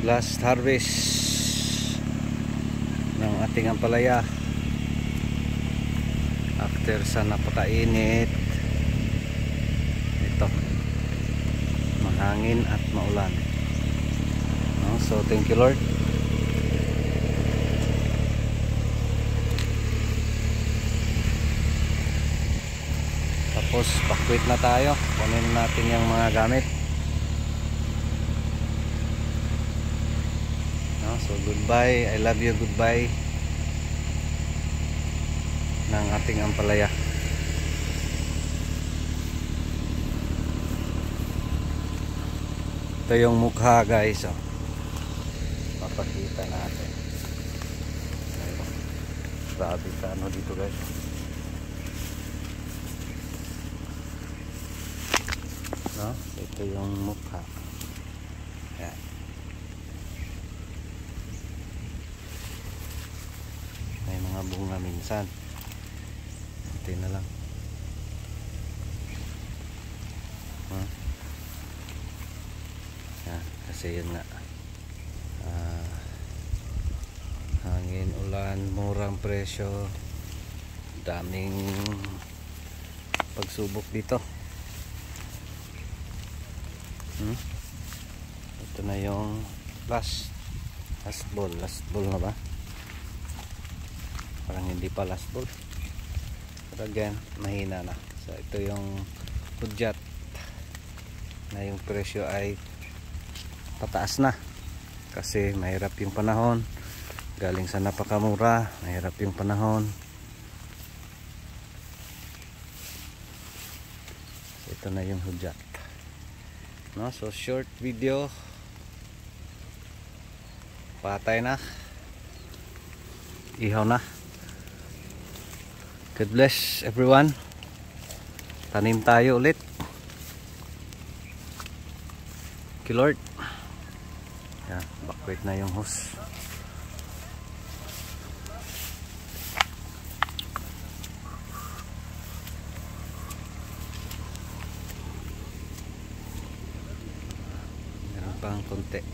Last harvest ng ating ampalaya after sa napakainit. Ito, mahangin at maulan, no? So thank you Lord. Tapos pakwit na tayo, kunin natin yung mga gamit, no? So goodbye, I love you, goodbye ng ating ampalaya. Ito yung mukha guys, oh. Papakita natin. Grabe ka ano dito guys. No? Ito yung mukha. Yan. May mga bunga minsan. Ito na lang. Huh? Yan. Kasi yun nga. Hangin, ulan, murang presyo. Daming pagsubok dito. Ito na yung last ball na ba? Parang hindi pa last ball, but again mahina na. So ito yung pudyat na yung presyo ay pataas na kasi mahirap yung panahon, galing sa napakamura, mahirap yung panahon. So ito na yung hudyat, no? So short video, patay na, ihaw na. God bless everyone. Tanim tayo ulit. Thank you Lord. Yan, bakwit na yung hose. Meron pang konti.